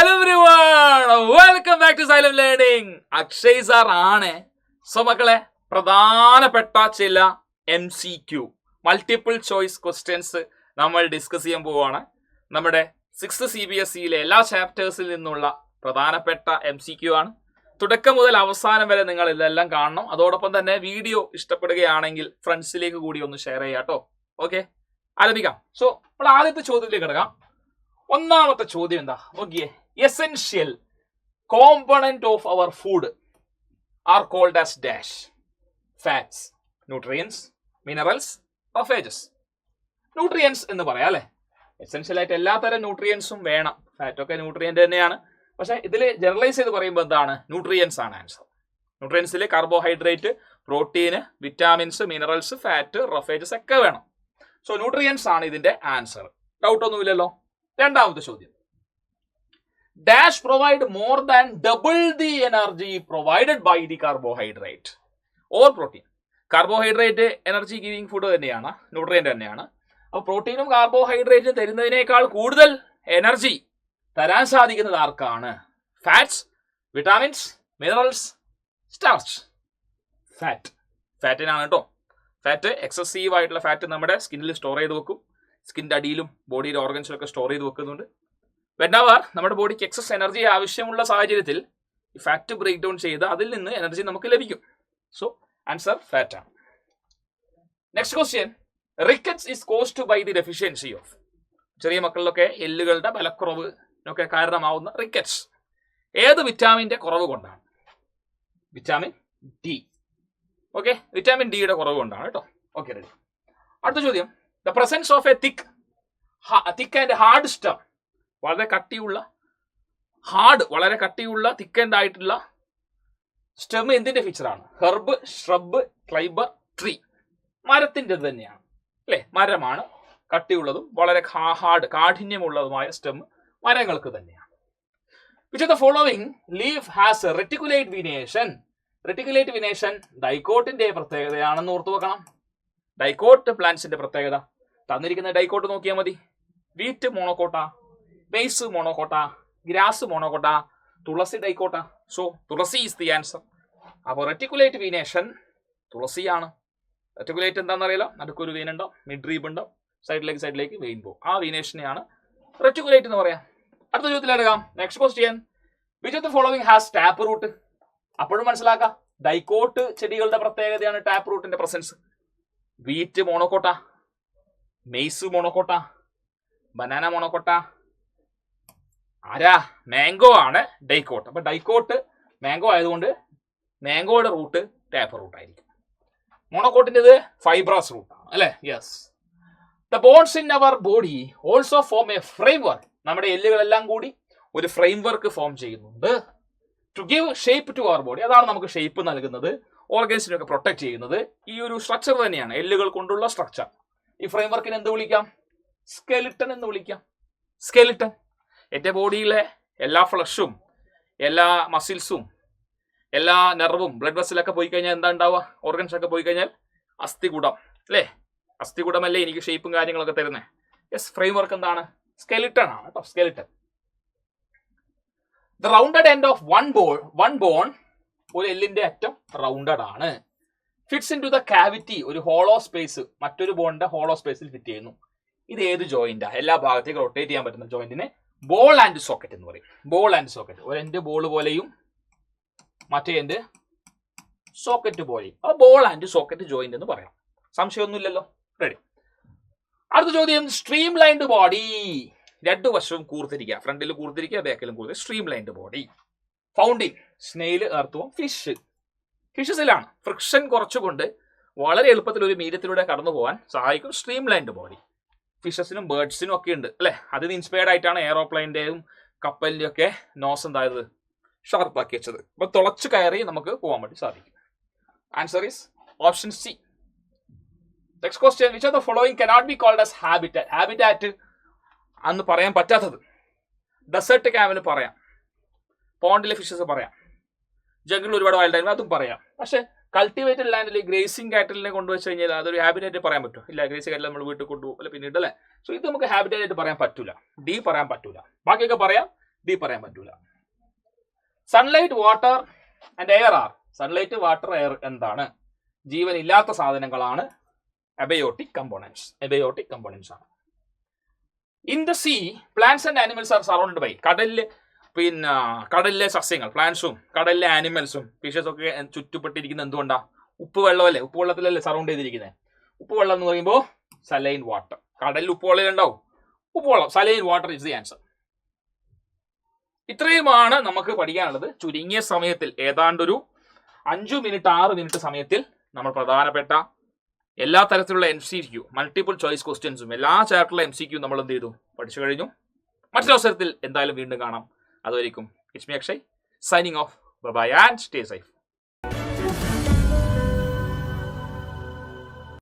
Hello everyone, welcome back to Xylem Learning. Akshay sir ആണ്. So മക്കളെ, പ്രധാനപ്പെട്ട ചില MCQ മൾട്ടിപ്പിൾ ചോയ്സ് ക്വസ്റ്റ്യൻസ് നമ്മൾ ഡിസ്കസ് ചെയ്യാൻ പോവുകയാണ്. നമ്മുടെ 6th CBSEയിലെ എല്ലാ ചാപ്റ്റേഴ്സിൽ നിന്നുള്ള പ്രധാനപ്പെട്ട MCQ ആണ്. തുടക്കം മുതൽ അവസാനം വരെ നിങ്ങൾ ഇതെല്ലാം കാണണം. അതോടൊപ്പം തന്നെ വീഡിയോ ഇഷ്ടപ്പെടുകയാണെങ്കിൽ ഫ്രണ്ട്സിലേക്ക് കൂടി ഒന്ന് ഷെയർ ചെയ്യാം കേട്ടോ. ഓക്കെ, ആരംഭിക്കാം. സോ നമ്മൾ ആദ്യത്തെ ചോദ്യത്തിലേക്ക് കിടക്കാം. ഒന്നാമത്തെ ചോദ്യം എന്താ നോക്കിയേ. Essential component of our food are called as dash. Fats, nutrients, minerals, roughages. Nutrients എന്ന് പറയാം അല്ലെ. എസെൻഷ്യൽ ആയിട്ട് എല്ലാത്തരം ന്യൂട്രിയൻസും വേണം. ഫാറ്റൊക്കെ ന്യൂട്രിയന്റ് തന്നെയാണ്. പക്ഷെ ഇതിൽ ജനറലൈസ് ചെയ്ത് പറയുമ്പോൾ എന്താണ്, ന്യൂട്രിയൻസ് ആണ് ആൻസർ. ന്യൂട്രിയൻസിൽ carbohydrate, protein, vitamins, minerals, fat, roughages ഒക്കെ വേണം. സോ ന്യൂട്രിയൻസ് ആണ് ഇതിന്റെ ആൻസർ. ഡൗട്ട് ഒന്നുമില്ലല്ലോ. രണ്ടാമത്തെ ചോദ്യം. Dash provide more than double the energy provided by the carbohydrate or protein. Carbohydrate energy giving food തന്നെയാണ്, ന്യൂട്രിയന്റ് തന്നെയാണ്. അപ്പോൾ പ്രോട്ടീനും കാർബോഹൈഡ്രേറ്റും തരുന്നതിനേക്കാൾ കൂടുതൽ എനർജി തരാൻ സാധിക്കുന്നത് ആർക്കാണ്? Fats, vitamins, minerals, starch. ഫാറ്റിനാണ് കേട്ടോ. ഫാറ്റ്, എക്സസീവ് ആയിട്ടുള്ള ഫാറ്റ് നമ്മുടെ സ്കിന്നിൽ സ്റ്റോർ ചെയ്ത് വെക്കും. സ്കിൻ്റെ അടിയിലും ബോഡിയുടെ ഓർഗൻസിലൊക്കെ സ്റ്റോർ ചെയ്ത് വെക്കുന്നുണ്ട്. വെനവർ നമ്മുടെ ബോഡിക്ക് എക്സസ് എനർജി ആവശ്യമുള്ള സാഹചര്യത്തിൽ ഈ ഫാറ്റ് ബ്രേക്ക് ഡൗൺ ചെയ്ത് അതിൽ നിന്ന് എനർജി നമുക്ക് ലഭിക്കും. സോ ആൻസർ ഫാറ്റ് ആണ്. Next question. Rickets is caused by the deficiency of. ചെറിയ മക്കളിലൊക്കെ എല്ലുകളുടെ ബലക്കുറവിനൊക്കെ കാരണമാവുന്ന റിക്കറ്റ്സ് ഏത് വിറ്റാമിൻ്റെ കുറവ് കൊണ്ടാണ്? Vitamin D. ഓക്കെ, വിറ്റാമിൻ ഡിയുടെ കുറവ് കൊണ്ടാണ് കേട്ടോ. Okay, ready. അടുത്ത ചോദ്യം. The presence of a thick and hard stem. വളരെ കട്ടിയുള്ള തിക്ക് ആൻഡ് ആയിട്ടുള്ള സ്റ്റെം എന്തിന്റെ ഫീച്ചറാണ്? Herb, shrub, climber, tree. മരത്തിന്റെ തന്നെയാണ് അല്ലെ. മരമാണ് കട്ടിയുള്ളതും വളരെ കാഠിന്യമുള്ളതുമായ സ്റ്റെം മരങ്ങൾക്ക് തന്നെയാണ്. Which of the following leaf has a reticulate venation. Reticulate venation ഡൈക്കോട്ടിന്റെ പ്രത്യേകതയാണെന്ന് ഓർത്തു വെക്കണം. ഡൈക്കോട്ട് പ്ലാന്റ്സിന്റെ പ്രത്യേകത തന്നിരിക്കുന്ന ഡൈക്കോട്ട് നോക്കിയാൽ മതി. വീറ്റ് മോണോക്കോട്ട, ബേസ് മോണോക്കോട്ട, ഗ്രാസ് മോണോക്കോട്ട, തുളസി ഡൈക്കോട്ട. So tulsi is the answer. അപ്പോൾ റെറ്റിക്കുലേറ്റ് വീനേഷൻ തുളസിയാണ്. റെറ്റിക്കുലേറ്റ് എന്താണെന്ന് അറിയില്ല. നടുക്കൊരു വെയിൻ ഉണ്ടാവും, മിഡ് റീബ് ഉണ്ടാവും, സൈഡിലേക്ക് വെയിൻ പോകും. ആ വീനേഷനെയാണ് റെറ്റിക്കുലേറ്റ് എന്ന് പറയാം. അടുത്ത ചോദ്യത്തിലെടുക്കാം. Next question. Which of the following has tap root. അപ്പോഴും മനസ്സിലാക്കാം, ഡൈക്കോട്ട് ചെടികളുടെ പ്രത്യേകതയാണ് ടാപ്പ് റൂട്ടിന്റെ പ്രസൻസ്. വീറ്റ് മോണോക്കോട്ട, മെയ്സ് മോണോക്കോട്ട, ബനാന മോണോക്കോട്ട. ആരാ? മാംഗോ ആണ് ഡൈക്കോട്ട്. അപ്പൊ ഡൈക്കോട്ട് മാംഗോ ആയതുകൊണ്ട് മാംഗോയുടെ റൂട്ട് ടാപ്പ് റൂട്ട് ആയിരിക്കും. മോണോക്കോട്ടിൻ്റെത് ഫൈബ്രസ് റൂട്ടാണ് അല്ലെ. Yes. The bones in our body also form a framework. നമ്മുടെ എല്ലുകളെല്ലാം കൂടി ഒരു ഫ്രെയിംവർക്ക് ഫോം ചെയ്യുന്നുണ്ട്. To give shape to our body. അതാണ് നമുക്ക് ഷേപ്പ് നൽകുന്നത്, ഓർഗൻസിനൊക്കെ പ്രൊട്ടക്ട് ചെയ്യുന്നത്. ഈ ഒരു സ്ട്രക്ചർ തന്നെയാണ്, എല്ലുകൾ കൊണ്ടുള്ള സ്ട്രക്ചർ. ഈ ഫ്രെയിംവർക്കിന് എന്ത് വിളിക്കാം? സ്കെലിട്ടൺ എന്ന് വിളിക്കാം. സ്കെലിട്ടൺ. എൻ്റെ ബോഡിയിലെ എല്ലാ ഫ്ലഷും, എല്ലാ മസിൽസും, എല്ലാ നെർവും, ബ്ലഡ് വെസലൊക്കെ പോയി കഴിഞ്ഞാൽ എന്താ ഉണ്ടാവുക? ഓർഗൻസ് ഒക്കെ പോയി കഴിഞ്ഞാൽ അസ്ഥികൂടം അല്ലേ. അസ്ഥികൂടമല്ലേ എനിക്ക് ഷേപ്പും കാര്യങ്ങളൊക്കെ തരുന്നത്. യെസ്, ഫ്രെയിംവർക്ക് എന്താണ്? സ്കെലിട്ടൺ ആണ് കേട്ടോ. Skeleton. The rounded end of one bone. ഒരു എല്ലിന്റെ അറ്റം റൗണ്ടഡ് ആണ്. Fits into the cavity. ഒരു ഹോളോ സ്പേസ് മറ്റൊരു ബോണിന്റെ ഹോളോ സ്പേസിൽ ഫിറ്റ് ചെയ്യുന്നു. ഇത് ഏത് ജോയിന്റാ? എല്ലാ ഭാഗത്തേക്ക് റൊട്ടേറ്റ് ചെയ്യാൻ പറ്റുന്ന ജോയിന്റിനെ ബോൾ ആൻഡ് സോക്കറ്റ് എന്ന് പറയും. Ball and socket. ഒരു എൻഡ് ബോൾ പോലെയും മറ്റേ എൻഡ് സോക്കറ്റ് പോലെയും. അപ്പോൾ ബോൾ ആൻഡ് സോക്കറ്റ് ജോയിന്റ് എന്ന് പറയാം. സംശയമൊന്നുമില്ലല്ലോ. റെഡി. അടുത്ത ചോദ്യം. Streamlined body. രണ്ടു വശവും കൂർത്തിരിക്കുക. ഫ്രണ്ടിൽ കൂർത്തിരിക്കുക, ബാക്കിലും കൂർത്തിരിക്കുക. Streamlined body. Found in snail, earthworm, ഫിഷസിലാണ്. ഫ്രിക്ഷൻ കുറച്ചുകൊണ്ട് വളരെ എളുപ്പത്തിൽ ഒരു മീഡിയത്തിലൂടെ കടന്നു പോകാൻ സഹായിക്കും സ്ട്രീം ലൈൻഡ് ബോഡി. ഫിഷസിനും ബേർഡ്സിനും ഒക്കെ ഉണ്ട് അല്ലെ. അതിന് ഇൻസ്പയർഡ് ആയിട്ടാണ് എയറോപ്ലെയിൻ്റെയും കപ്പലിൻ്റെയും ഒക്കെ നോസ് എന്തായത് ഷാർപ്പാക്കി വെച്ചത്. അപ്പൊ തുളച്ചു കയറി നമുക്ക് പോകാൻ വേണ്ടി സാധിക്കും. Answer is option C. Next question. Which of the following cannot be called as habitat. Habitat അന്ന് പറയാൻ പറ്റാത്തത്. ഡെസേർട്ട് ക്യാമ്പിന് പറയാം, പോണ്ടിലെ ഫിഷസ് പറയാം, ജംഗിളിൽ ഒരുപാട് വൈൽഡ് ആനിമൽ അതും പറയാം. പക്ഷെ കൾട്ടിവേറ്റഡ് ലാൻഡിൽ ഗ്രേസിംഗ് കാറ്റലിനെ കൊണ്ടുവച്ച് കഴിഞ്ഞാൽ അതൊരു ഹാബിറ്റായിട്ട് പറയാൻ പറ്റും? ഇല്ല. ഗ്രേസിംഗ് കാറ്റൽ നമ്മൾ വീട്ടിൽ കൊണ്ടുപോകും അല്ലെ പിന്നീട് അല്ലേ. സോ ഇത് നമുക്ക് ഹാബിറ്റായിട്ട് പറയാൻ പറ്റൂല. ഡി പറയാൻ പറ്റൂല. ബാക്കിയൊക്കെ പറയാം. ഡി പറയാൻ പറ്റൂല. Sunlight, water and air are. Sunlight, water, air എന്താണ്? ജീവനില്ലാത്ത സാധനങ്ങളാണ്. Abiotic components. അബയോട്ടിക് കമ്പോണൻസ് ആണ്. In the sea plants and animals are surrounded by. കടലിലെ സസ്യങ്ങൾ, പ്ലാന്റ്സും കടലിലെ ആനിമൽസും ഫിഷസ് ഒക്കെ ചുറ്റുപ്പെട്ടിരിക്കുന്നത് എന്തുകൊണ്ടാ? ഉപ്പുവെള്ളമല്ലേ? ഉപ്പുവെള്ളത്തിലല്ലേ സറൗണ്ട് ചെയ്തിരിക്കുന്നത്? ഉപ്പുവെള്ളം എന്ന് പറയുമ്പോൾ സലൈൻ വാട്ടർ. കടലിൽ ഉപ്പുവെള്ളം ഉണ്ടാവും. ഉപ്പുവെള്ളം, saline water is the answer. ഇത്രയുമാണ് നമുക്ക് പഠിക്കാനുള്ളത്. ചുരുങ്ങിയ സമയത്തിൽ, ഏതാണ്ടൊരു 5 മിനിറ്റ് 6 മിനിറ്റ് സമയത്തിൽ നമ്മൾ പ്രധാനപ്പെട്ട എല്ലാ തരത്തിലുള്ള MCQ, മൾട്ടിപ്പിൾ ചോയ്സ് ക്വസ്റ്റ്യൻസും എല്ലാ ചാപ്റ്ററിലെ MCQ നമ്മൾ എന്ത് ചെയ്തു? പഠിച്ചു കഴിഞ്ഞു. മറ്റൊരു അവസരത്തിൽ എന്തായാലും വീണ്ടും കാണാം. അതുവരെയും it's me Akshay, signing off. Bye and stay safe.